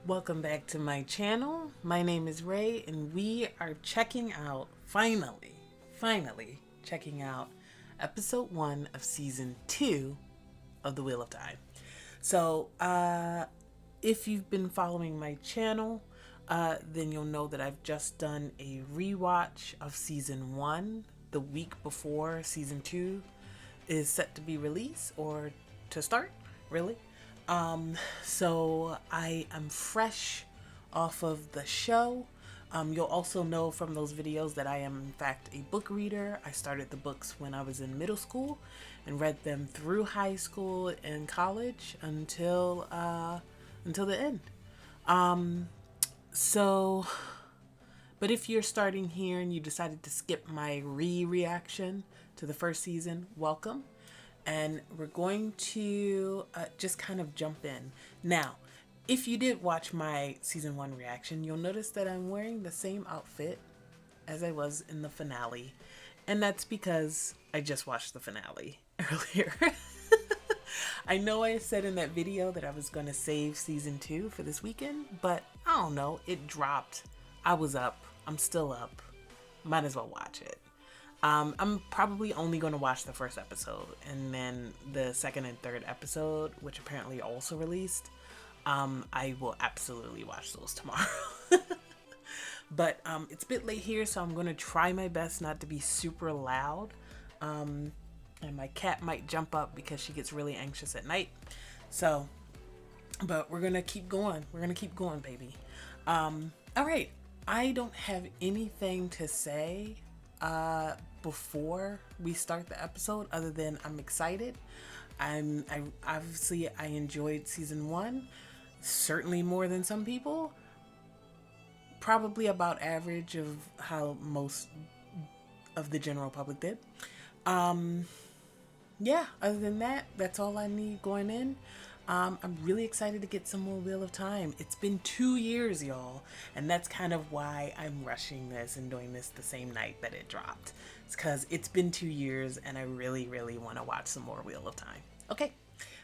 Welcome back to my channel. My name is Ray and we are checking out, finally checking out episode 1 of season 2 of The Wheel of Time. So if you've been following my channel, then you'll know that I've just done a rewatch of season 1 the week before season 2 is set to be released, or to start, really. So I am fresh off of the show. You'll also know from those videos that I am in fact a book reader. I started the books when I was in middle school and read them through high school and college until the end. But if you're starting here and you decided to skip my reaction to the first season, welcome. And we're going to just kind of jump in. Now, if you did watch my season 1 reaction, you'll notice that I'm wearing the same outfit as I was in the finale. And that's because I just watched the finale earlier. I know I said in that video that I was going to save season 2 for this weekend, but I don't know, it dropped. I was up. I'm still up. Might as well watch it. I'm probably only going to watch the first episode, and then the second and third episode, which apparently also released, I will absolutely watch those tomorrow. But it's a bit late here, so I'm going to try my best not to be super loud. And my cat might jump up because she gets really anxious at night. So, but we're going to keep going. We're going to keep going, baby. All right. I don't have anything to say before we start the episode other than I'm excited. I obviously I enjoyed season 1, certainly more than some people, probably about average of how most of the general public did. Yeah, other than that, that's all I need going in. I'm really excited to get some more Wheel of Time. It's been 2 years, y'all, and that's kind of why I'm rushing this and doing this the same night that it dropped. It's because it's been 2 years and I really, really want to watch some more Wheel of Time. Okay,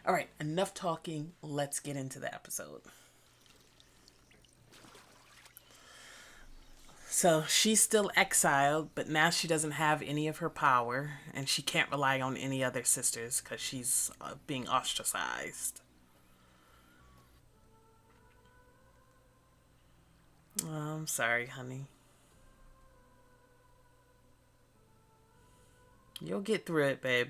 all right, enough talking. Let's get into the episode. So she's still exiled, but now she doesn't have any of her power, and she can't rely on any other sisters because she's being ostracized. Oh, I'm sorry, honey. You'll get through it, babe.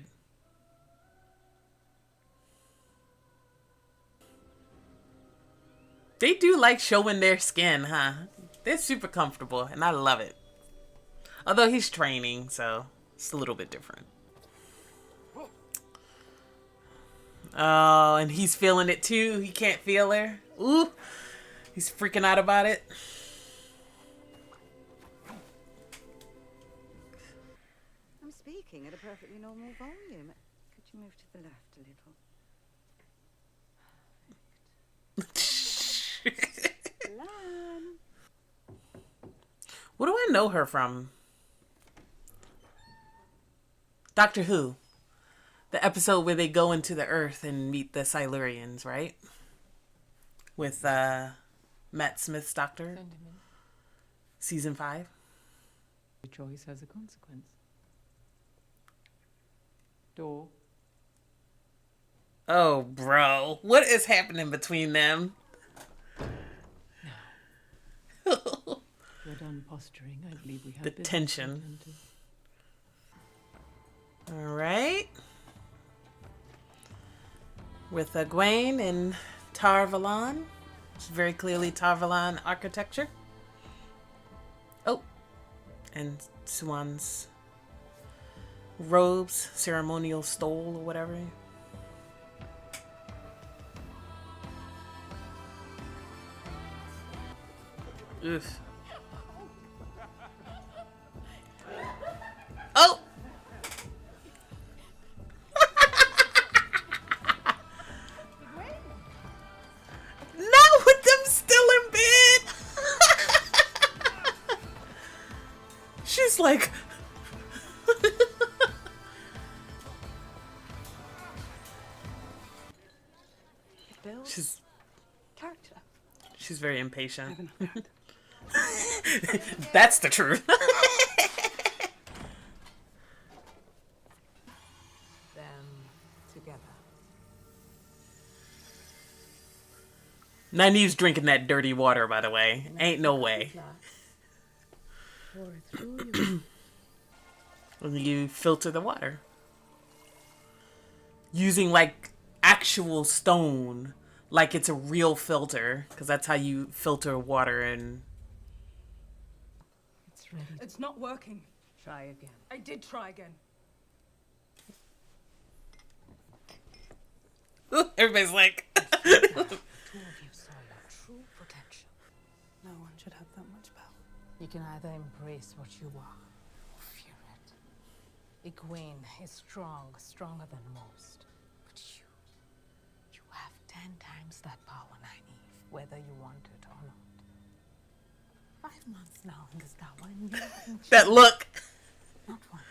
They do like showing their skin, huh? They're super comfortable, and I love it. Although he's training, so it's a little bit different. Oh, and he's feeling it too. He can't feel her. Ooh, he's freaking out about it. I'm speaking at a perfectly normal volume. Could you move to the left a little? Lan. What do I know her from? Doctor Who. The episode where they go into the earth and meet the Silurians, right? With Matt Smith's doctor. Sentiment. Season 5. Your choice has a consequence. Door. Oh, bro. What is happening between them? We're done posturing. I believe we have The business tension. to attend to. All right. With Egwene and Tar-Valon. It's very clearly Tar-Valon architecture. Oh. And Siuan's robes, ceremonial stole or whatever. Oof. Oh! Not with them still in bed! She's like... It builds She's character. She's very impatient. Have enough of that. That's the truth. Them together. Nynaeve's drinking that dirty water, by the way. Ain't no way. Pour it through you. And you filter the water. Using, like, actual stone. Like it's a real filter. Because that's how you filter water and... It's ready. It's not working. Try again. I did try again. Everybody's like... Two of you saw your true potential. No one should have that much power. You can either embrace what you are or fear it. Egwene is strong, stronger than most. But you have 10 times that power, Nynaeve, whether you want it or not. 5 months now in this tower, and you haven't That look. not once.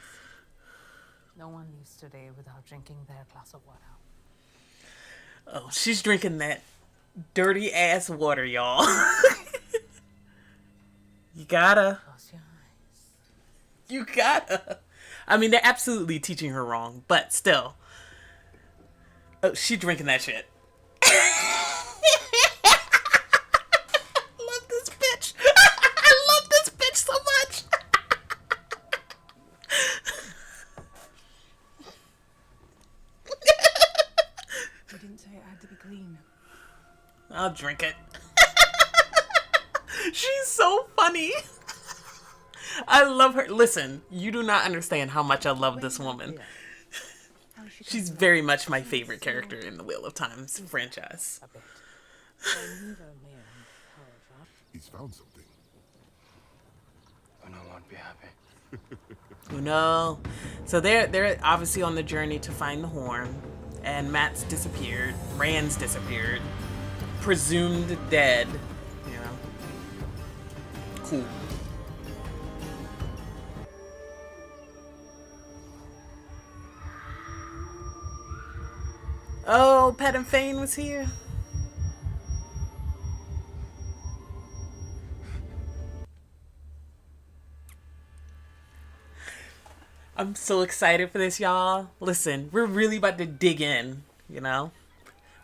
No one leaves today without drinking their glass of water. Oh, she's drinking that dirty ass water, y'all. You gotta. Close your eyes. You gotta. I mean, they're absolutely teaching her wrong, but still. Oh, she drinking that shit. I love this bitch. I love this bitch so much. You didn't say it had to be clean. I'll drink it. She's so funny. I love her. Listen, you do not understand how much I love this woman. She's very much my favorite character in the Wheel of Times franchise. A bit. I never married, however. He's found something. And I won't be happy. No. So they're obviously on the journey to find the horn. And Matt's disappeared. Rand's disappeared. Presumed dead. You know. Cool. Oh, Pat and Fane was here. I'm so excited for this, y'all. Listen, we're really about to dig in, you know?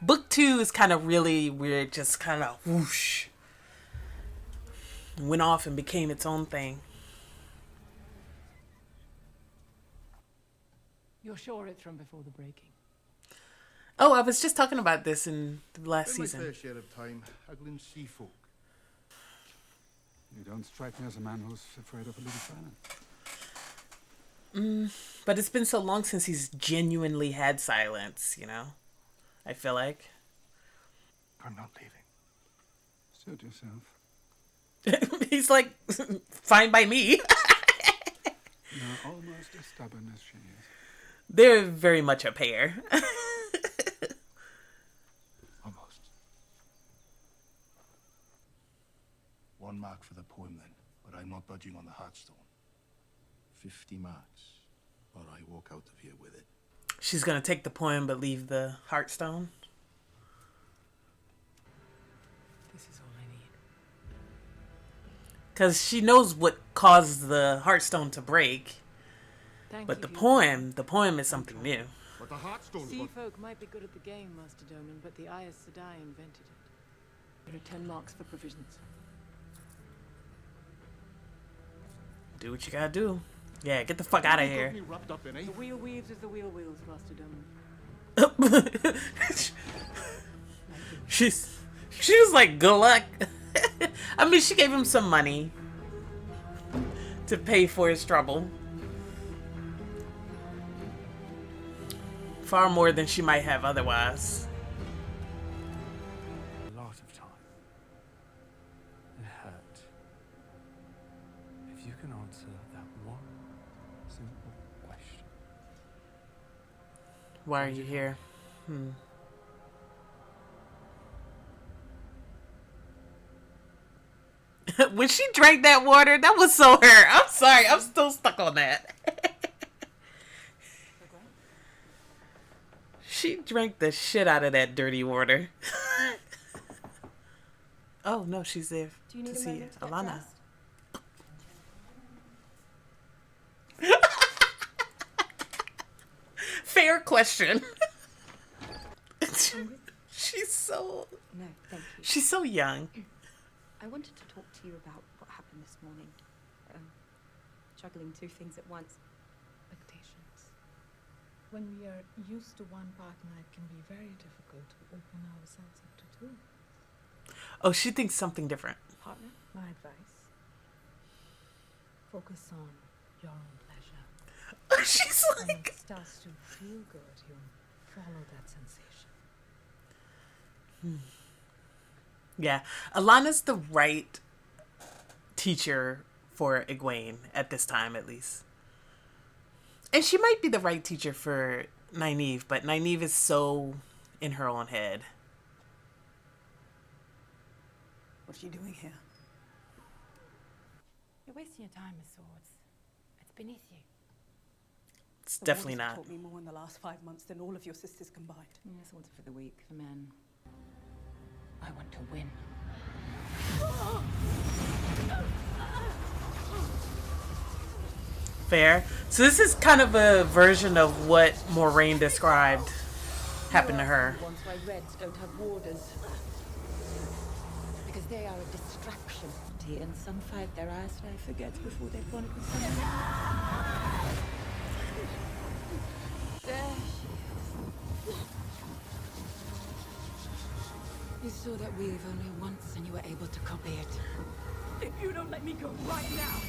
Book 2 is kind of really weird, just kind of whoosh. Went off and became its own thing. You're sure it's from before the breaking? Oh, I was just talking about this in the last Spend my season. fair share of time haggling sea folk. You don't strike me as a man who's afraid of a little silence. But it's been so long since he's genuinely had silence, you know? I feel like. I'm not leaving. Suit yourself. He's like, fine by me. You're almost as stubborn as she is. They're very much a pair. Almost. One mark for the poem then, but I'm not budging on the Heartstone. 50 marks, or I walk out of here with it. She's gonna take the poem but leave the Heartstone. This is all I need. Because she knows what caused the Heartstone to break. Thank But you. the poem is something new. But the Heartstone Sea folk might be good at the game, Master Dónal, but the Aes Sedai invented it. There are 10 marks for provisions. Do what you gotta do. Yeah, get the fuck out of here. wrapped up in, eh? The wheel weaves as the wheel wheels, Master Dónal. She was like, good luck. I mean, she gave him some money to pay for his trouble. Far more than she might have otherwise. A lot of time. It hurt. If you can answer that one simple question. Why are you here? When she drank that water, that was so her. I'm sorry, I'm still stuck on that. She drank the shit out of that dirty water. Oh, no, she's there Do you need to a see moment to get Alana. dressed? Fair question. She's so... No, thank you. She's so young. I wanted to talk to you about what happened this morning. Juggling two things at once. Expectations. When we are used to one partner, it can be very difficult to open ourselves up to two. Oh, she thinks something different. Partner? My advice: focus on your own pleasure. She's When like... it starts to feel good, you follow that sensation. Yeah, Alana's the right teacher for Egwene at this time, at least. And she might be the right teacher for Nynaeve, but Nynaeve is so in her own head. What are you doing here? You're wasting your time with swords. It's beneath you. It's The definitely warders have not. taught me more in the last 5 months than all of your sisters combined. Yeah, swords are for the weak, for men. I want to win. Fair. So this is kind of a version of what Moiraine described happened to her. The ones why Reds don't have warders. Because they are a distraction. And some fight their eyes life forgets before they've gone with someone else. There she is. You saw that weave only once and you were able to copy it. If you don't let me go right now,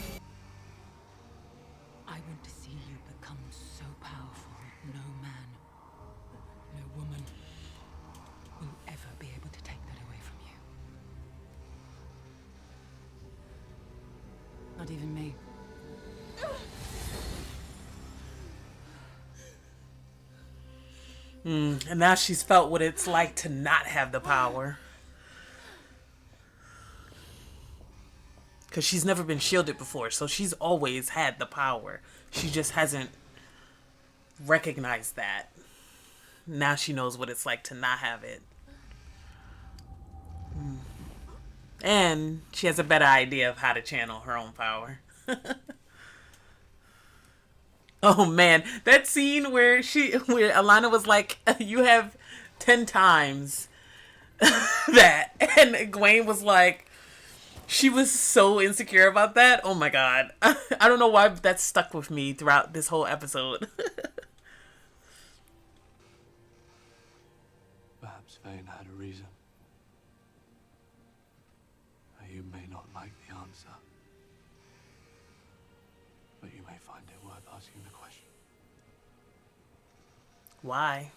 I want to see you become so powerful no man, no woman will ever be able to take that away from you. Not even me. And now she's felt what it's like to not have the power. Because she's never been shielded before, so she's always had the power. She just hasn't recognized that. Now she knows what it's like to not have it. And she has a better idea of how to channel her own power. Oh man, that scene where Alana was like, you have 10 times that. And Egwene was like, she was so insecure about that. Oh my god. I don't know why that stuck with me throughout this whole episode. Perhaps Vane had a reason. You may not like the answer, but you may find it worth asking the question. Why?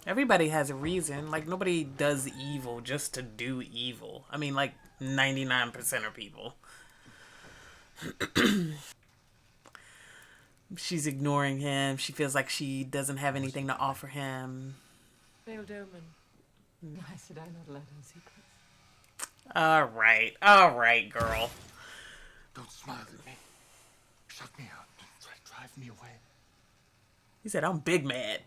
Everybody has a reason. Like, nobody does evil just to do evil. I mean, like, 99% of people. She's ignoring him. She feels like she doesn't have anything to offer him. Veiled Omen. Why should I not let in secrets? Alright, girl. Don't smile at me. Shut me out. Drive me away. He said, I'm big mad.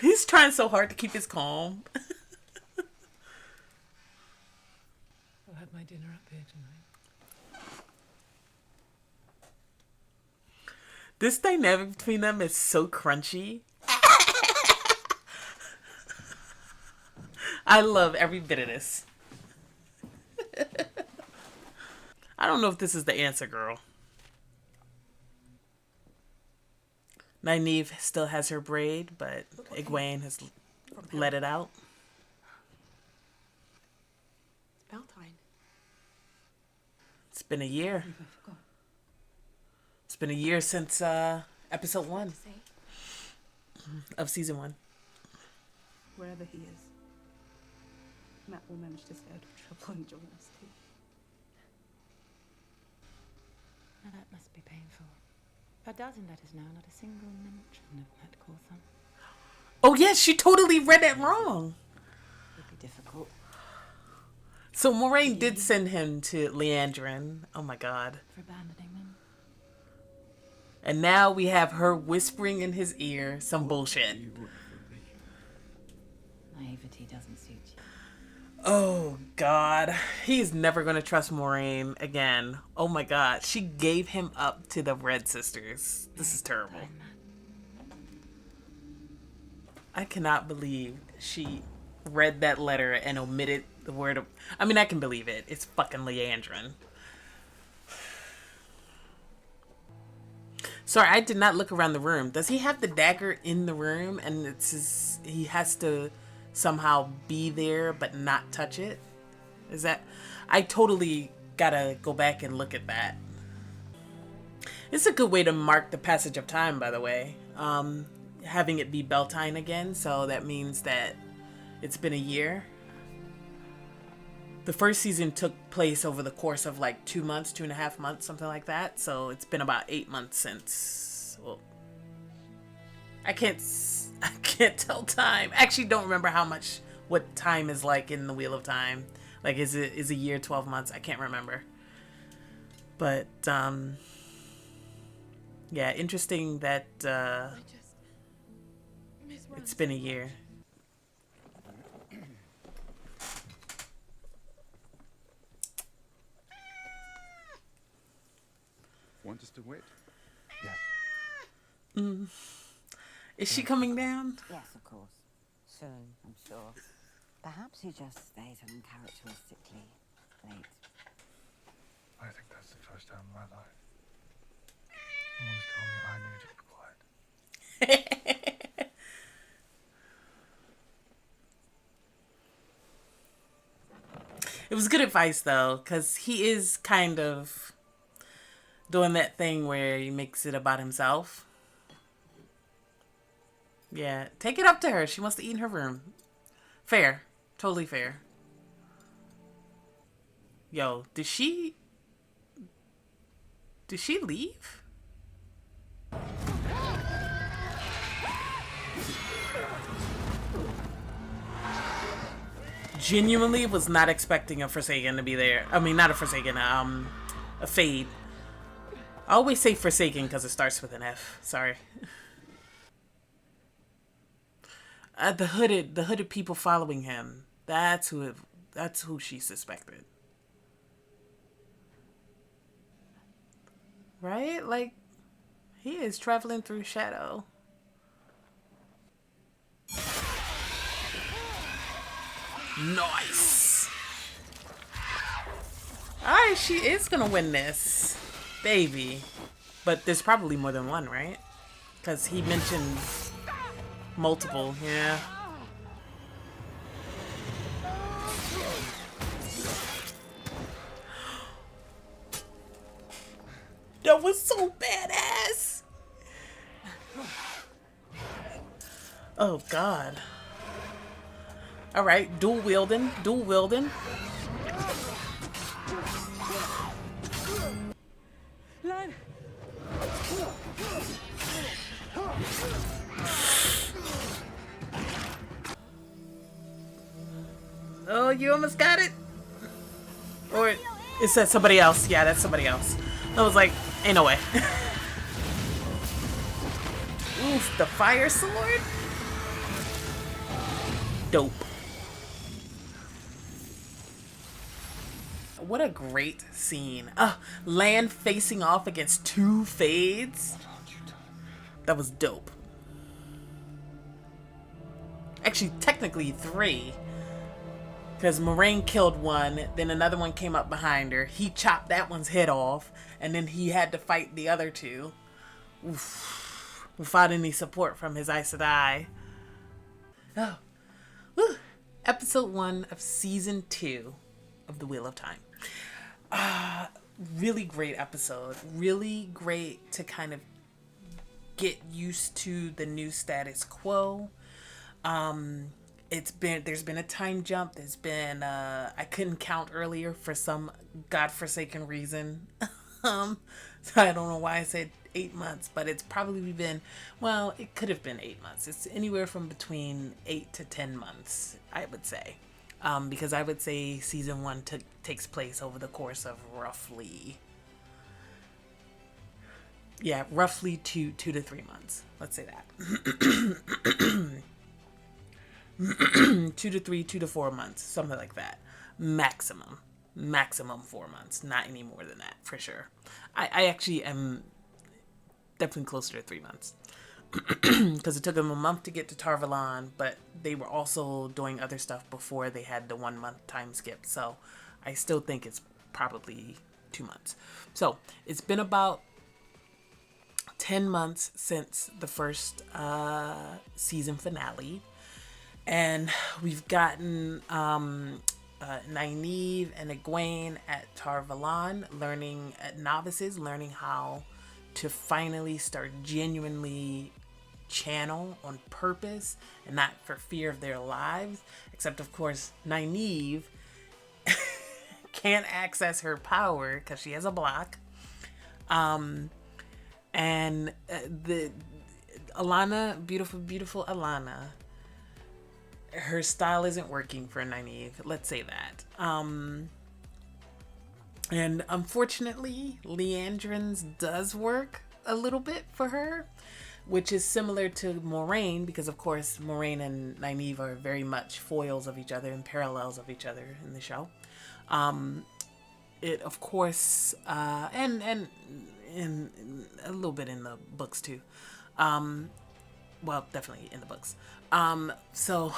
He's trying so hard to keep his calm. I'll have my dinner up here tonight. This dynamic between them is so crunchy. I love every bit of this. I don't know if this is the answer, girl. Nynaeve still has her braid, but Egwene has let it out. It's about time. It's been a year. It's been a year since episode 1 of season 1. Wherever he is, Matt will manage to stay out of trouble and join us too. Now that must be painful. For a dozen letters now, not a single mention of Matt Cauthon. Oh yes, she totally read it wrong. Would be difficult. So Moiraine did send him to Leandrin. Oh my god. For abandoning them. And now we have her whispering in his ear some bullshit. Naivety doesn't suit you. Oh, God. He's never going to trust Moiraine again. Oh, my God. She gave him up to the Red Sisters. This is terrible. I cannot believe she read that letter and omitted the word of... I mean, I can believe it. It's fucking Leandrin. Sorry, I did not look around the room. Does he have the dagger in the room and it's his, he has to somehow be there but not touch it? Is that... I totally gotta go back and look at that. It's a good way to mark the passage of time, by the way. Having it be Beltane again, so that means that it's been a year. The first season took place over the course of like 2 months, 2.5 months, something like that. So it's been about 8 months since. Well, I can't tell time. I actually don't remember what time is like in the Wheel of Time. Like, is a year 12 months? I can't remember. But yeah, interesting that it's been a year. Want us to wait? Yes. Is she coming down? Yes, of course. Soon, I'm sure. Perhaps he just stays uncharacteristically late. I think that's the first time in my life someone's told me I need to be quiet. It was good advice, though, because he is kind of doing that thing where he makes it about himself. Yeah, take it up to her. She wants to eat in her room. Fair. Totally fair. Yo, did she leave? Genuinely was not expecting a Forsaken to be there. I mean, not a Forsaken, a Fade. I always say Forsaken because it starts with an F. Sorry. The hooded people following him. That's who she suspected. Right? Like, he is traveling through shadow. Nice. Alright, she is gonna win this. Baby. But there's probably more than one, right? Because he mentioned multiple, yeah. That was so badass. Oh, God. All right, dual wielding. Lan! Oh, you almost got it? Or is that somebody else? Yeah, that's somebody else. I was like, ain't no way. Oof, the fire sword? Dope. What a great scene. Lan facing off against 2 Fades. That was dope. Actually, technically 3. Because Moiraine killed one, then another one came up behind her. He chopped that one's head off, and then he had to fight the other 2. Oof. Without any support from his Aes Sedai. Oh. Woo. Episode 1 of Season 2 of The Wheel of Time. Really great episode. Really great to kind of get used to the new status quo. There's been a time jump. There's been I couldn't count earlier for some godforsaken reason. So I don't know why I said 8 months, but it's probably been, well, it could have been 8 months. It's anywhere from between 8 to 10 months, I would say. Because I would say season 1 takes place over the course of roughly Yeah, roughly 2 to 3 months. Let's say that. 2 to 4 months, something like that. Maximum 4 months. Not any more than that, for sure. I actually am definitely closer to 3 months. Because it took them a month to get to Tarvalon, but they were also doing other stuff before they had the 1 month time skip. So I still think it's probably 2 months. So it's been about 10 months since the first season finale. And we've gotten Nynaeve and Egwene at Tarvalon, learning at novices, learning how to finally start genuinely channel on purpose and not for fear of their lives. Except, of course, Nynaeve can't access her power because she has a block. And the Alana, beautiful Alana, her style isn't working for Nynaeve. Let's say that. And unfortunately, Liandrin's does work a little bit for her, which is similar to Moiraine, because of course Moiraine and Nynaeve are very much foils of each other and parallels of each other in the show. It of course, and a little bit in the books too. Well, definitely in the books. So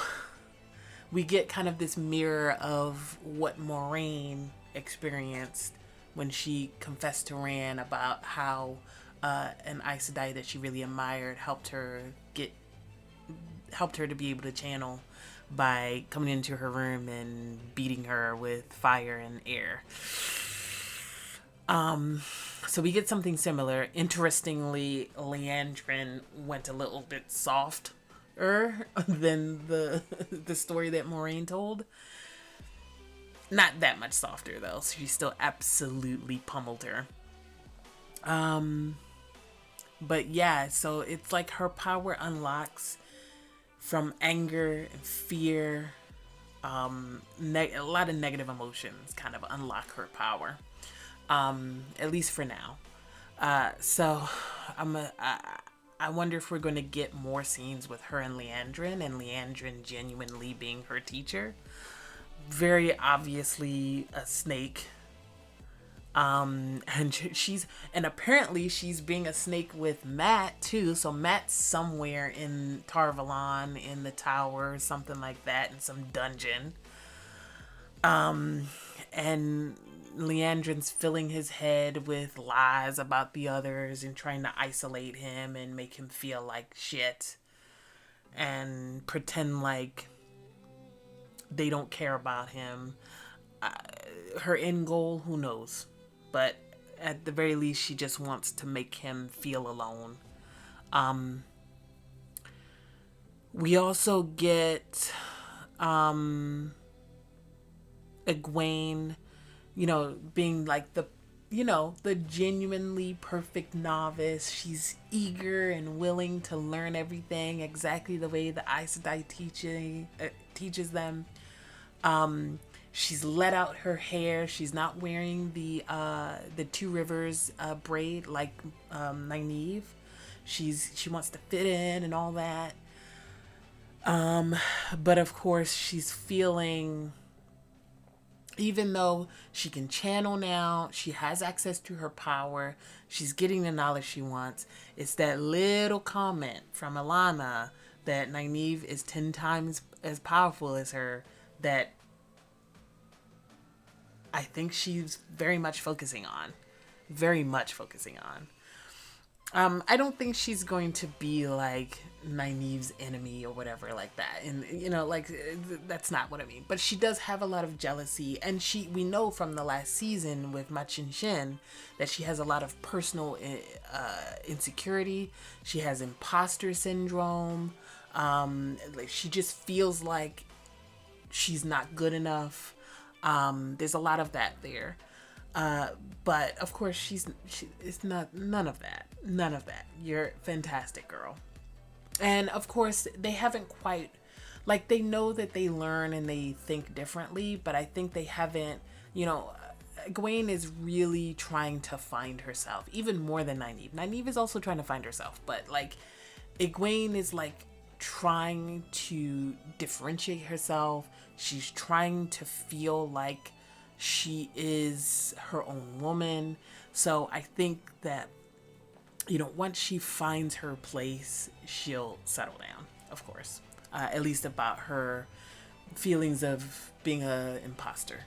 we get kind of this mirror of what Moiraine experienced when she confessed to Rand about how an Aes Sedai that she really admired helped her to be able to channel by coming into her room and beating her with fire and air. So we get something similar. Interestingly, Liandrin went a little bit softer than the story that Moiraine told. Not that much softer though. She still absolutely pummeled her. But yeah, so it's like her power unlocks from anger and fear. A lot of negative emotions kind of unlock her power. At least for now. So I wonder if we're going to get more scenes with her and Liandrin genuinely being her teacher. Very obviously a snake. And apparently she's being a snake with Matt too. So Matt's somewhere in Tarvalon, in the tower, something like that, in some dungeon. And Liandrin's filling his head with lies about the others and trying to isolate him and make him feel like shit and pretend like they don't care about him. Her end goal, who knows? But at the very least, she just wants to make him feel alone. We also get Egwene, being like the genuinely perfect novice. She's eager and willing to learn everything exactly the way the Aes Sedai teaches them. She's let out her hair. She's not wearing the Two Rivers braid like Nynaeve. She wants to fit in and all that. But of course she's feeling, even though she can channel now, she has access to her power, she's getting the knowledge she wants. It's that little comment from Alana that Nynaeve is 10 times as powerful as her that I think she's very much focusing on. I don't think she's going to be like Nynaeve's enemy or whatever like that. And, that's not what I mean. But she does have a lot of jealousy. And we know from the last season with Machin Shin that she has a lot of personal insecurity. She has imposter syndrome. She just feels like she's not good enough. There's a lot of that there. But of course it's none of that. You're fantastic, girl. And of course they haven't quite, they know that they learn and they think differently, but I think they haven't, Egwene is really trying to find herself, even more than Nynaeve. Nynaeve is also trying to find herself, but like Egwene is like trying to differentiate herself. She's trying to feel like she is her own woman. So I think that, you know, once she finds her place, she'll settle down, of course. At least about her feelings of being an imposter.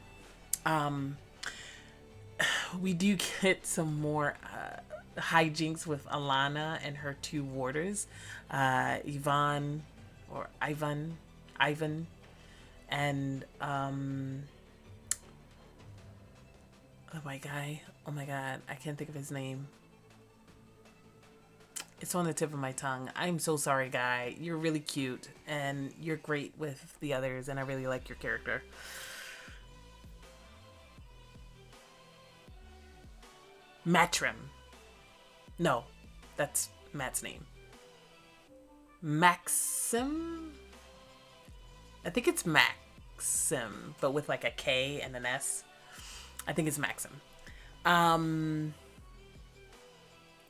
We do get some more hijinks with Alana and her two warders, Ivan, and oh my god, I can't think of his name. It's on the tip of my tongue. I'm so sorry, guy. You're really cute and you're great with the others, and I really like your character. Matrim. No, that's Matt's name. Maxim? I think it's Maxim, but with like a K and an S. I think it's Maxim.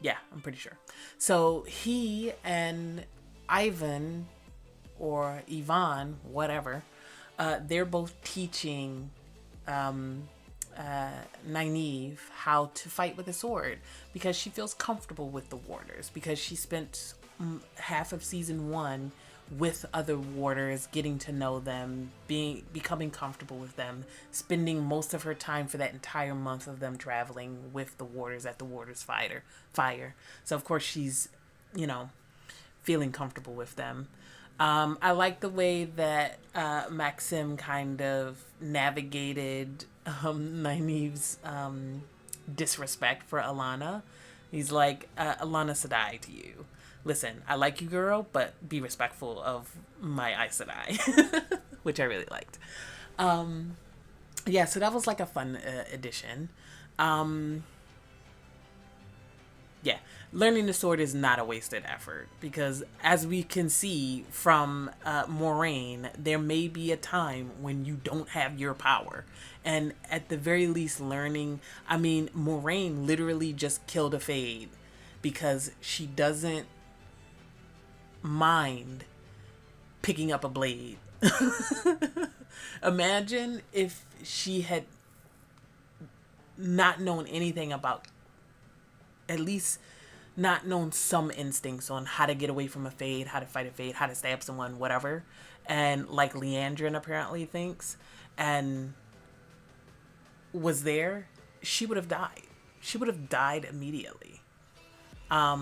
Yeah, I'm pretty sure. So he and Ivan, or Ivan, whatever, they're both teaching Nynaeve how to fight with a sword, because she feels comfortable with the warders, because she spent half of season 1 with other warders, getting to know them, becoming comfortable with them, spending most of her time for that entire month of them traveling with the warders at the warders fire. So of course she's, you know, feeling comfortable with them. I like the way that Maxim kind of navigated Nynaeve's disrespect for Alana. He's like, Alana Sedai to you. Listen, I like you, girl, but be respectful of my Aes Sedai, which I really liked. Yeah, so that was like a fun addition. Yeah, learning the sword is not a wasted effort, because as we can see from Moiraine, there may be a time when you don't have your power. And at the very least learning, I mean, Moiraine literally just killed a Fade because she doesn't mind picking up a blade. Imagine if she had not known anything about, at least not known some instincts on how to get away from a Fade, how to fight a Fade, how to stab someone, whatever. And like Leandrin apparently thinks, and was there, she would have died. She would have died immediately. I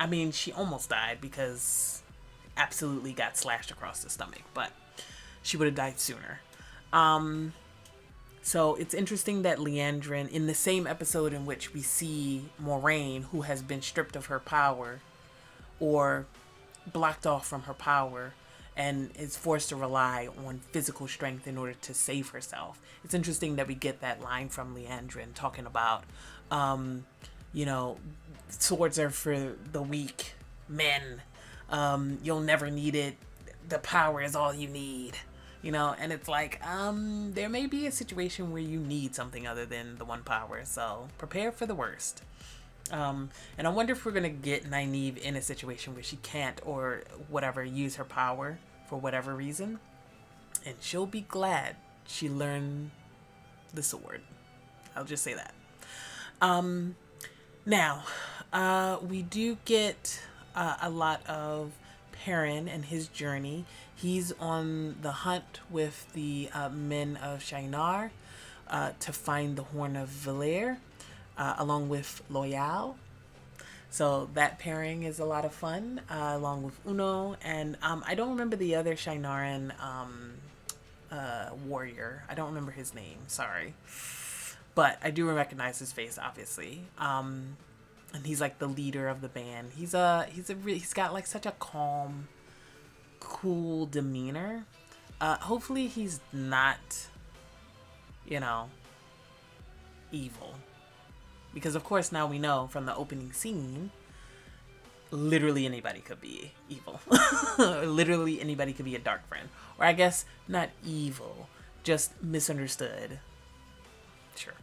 mean, she almost died because absolutely got slashed across the stomach, but she would have died sooner. So it's interesting that Leandrin, in the same episode in which we see Moiraine, who has been stripped of her power or blocked off from her power and is forced to rely on physical strength in order to save herself. It's interesting that we get that line from Leandrin talking about, you know, swords are for the weak men. You'll never need it. The power is all you need. You know, and it's like, there may be a situation where you need something other than the one power, so prepare for the worst. And I wonder if we're going to get Nynaeve in a situation where she can't, or whatever, use her power for whatever reason. And she'll be glad she learned the sword. I'll just say that. Now, we do get a lot of Perrin and his journey. He's on the hunt with the men of Shinar to find the Horn of Valere, along with Loyal. So that pairing is a lot of fun, along with Uno. And I don't remember the other Shinaran warrior. I don't remember his name, sorry. But I do recognize his face, obviously. And he's like the leader of the band. He's got like such a calm, cool demeanor. Hopefully he's not, you know, evil, because of course now we know from the opening scene, literally anybody could be evil. Literally anybody could be a dark friend, or I guess not evil, just misunderstood. Sure.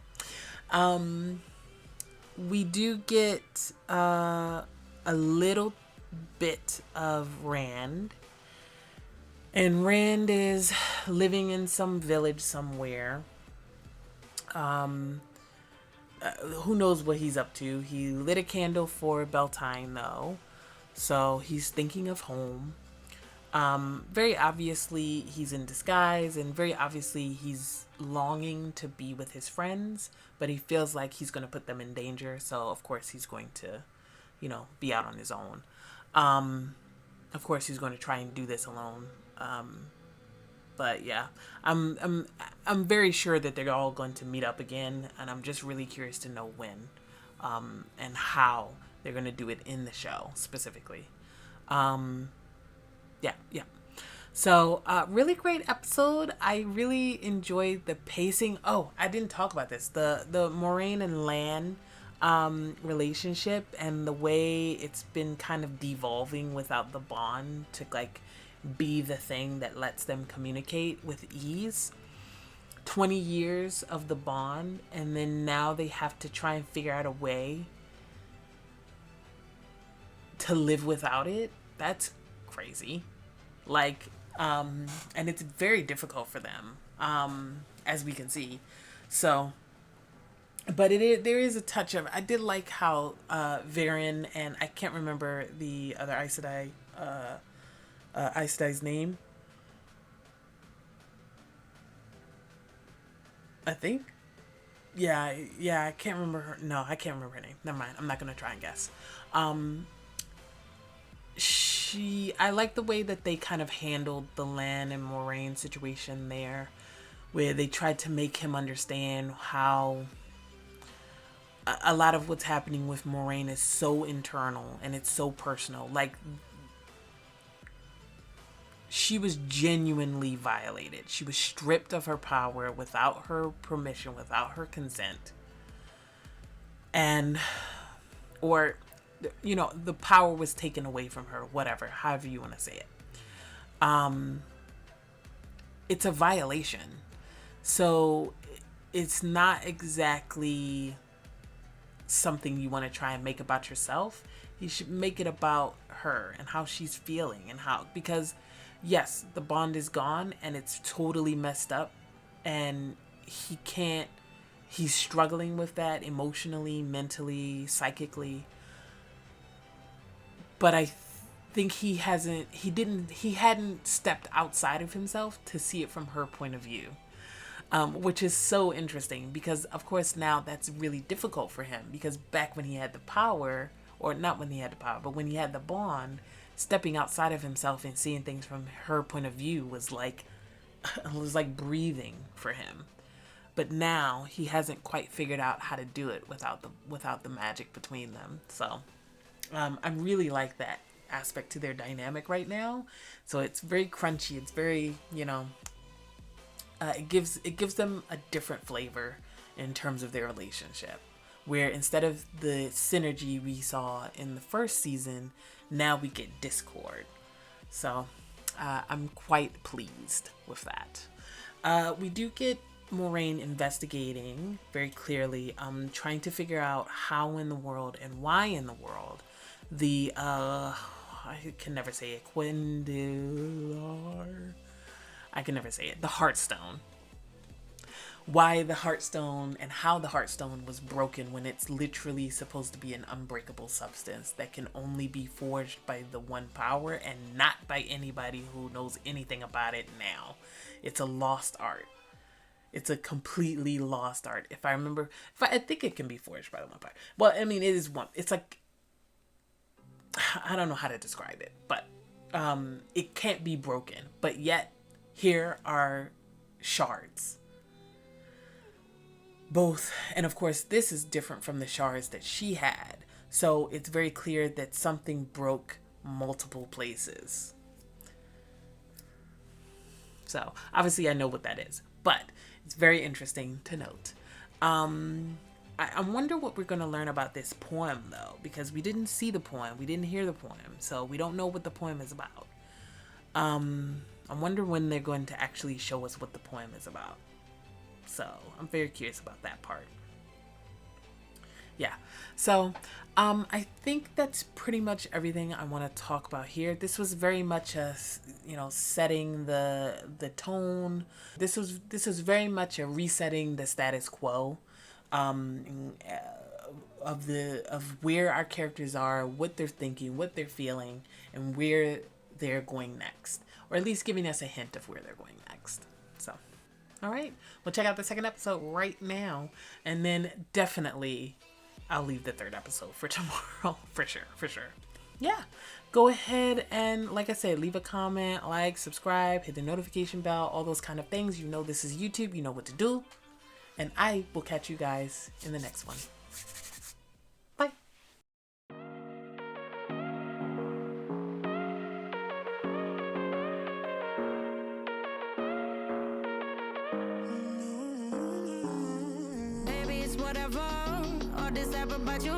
We do get a little bit of Rand. And Rand is living in some village somewhere. Who knows what he's up to. He lit a candle for Beltane, though. So he's thinking of home. Very obviously, he's in disguise. And very obviously, he's longing to be with his friends. But he feels like he's going to put them in danger. So, of course, he's going to, be out on his own. Of course, he's going to try and do this alone. But yeah, I'm very sure that they're all going to meet up again, and I'm just really curious to know when, and how they're going to do it in the show specifically. Yeah. So, really great episode. I really enjoyed the pacing. Oh, I didn't talk about this. The Moiraine and Lan relationship and the way it's been kind of devolving without the bond to be the thing that lets them communicate with ease. 20 years of the bond, and then now they have to try and figure out a way to live without it. That's crazy. And it's very difficult for them, as we can see. So, but there is a touch of, I did like how Perrin and I can't remember the other Aes Sedai's name. I think. Yeah, I can't remember her. No, I can't remember her name. Never mind. I'm not gonna try and guess. I like the way that they kind of handled the Lan and Moiraine situation there, where they tried to make him understand how a lot of what's happening with Moiraine is so internal and it's so personal. She was genuinely violated. She was stripped of her power without her permission, without her consent. The power was taken away from her, whatever, however you want to say it. It's a violation. So it's not exactly something you want to try and make about yourself. You should make it about her and how she's feeling because yes, the bond is gone and it's totally messed up, and he's struggling with that emotionally, mentally, psychically. But I think he hadn't stepped outside of himself to see it from her point of view. Which is so interesting because, of course, now that's really difficult for him because back when he had the power, or not when he had the power, but when he had the bond, stepping outside of himself and seeing things from her point of view was like breathing for him. But now he hasn't quite figured out how to do it without the magic between them. So I really like that aspect to their dynamic right now. So it's very crunchy. It's very, it gives them a different flavor in terms of their relationship, where instead of the synergy we saw in the first season, now we get discord. So I'm quite pleased with that. We do get Moiraine investigating very clearly, trying to figure out how in the world and why in the world the I can never say it, I can never say it, the Heartstone. Why the Heartstone and how the Heartstone was broken when it's literally supposed to be an unbreakable substance that can only be forged by the one power and not by anybody who knows anything about it now. It's a lost art. It's a completely lost art. I think it can be forged by the one power. Well, I mean, it is one. It's like, I don't know how to describe it, but it can't be broken. But yet, here are shards. Both, and of course, this is different from the shards that she had. So it's very clear that something broke multiple places. So obviously I know what that is, but it's very interesting to note. I wonder what we're going to learn about this poem, though, because we didn't see the poem. We didn't hear the poem, so we don't know what the poem is about. I wonder when they're going to actually show us what the poem is about. So I'm very curious about that part. Yeah. So, I think that's pretty much everything I want to talk about here. This was very much a, setting the tone. This was very much a resetting the status quo, of where our characters are, what they're thinking, what they're feeling, and where they're going next, or at least giving us a hint of where they're going next. So, all right, we'll check out the second episode right now, and then definitely I'll leave the third episode for tomorrow for sure. Yeah, go ahead and, like I said, leave a comment, like, subscribe, hit the notification bell, all those kind of things. You know this is YouTube, you know what to do, and I will catch you guys in the next one. Bye. Baby, it's whatever. All this ever, but you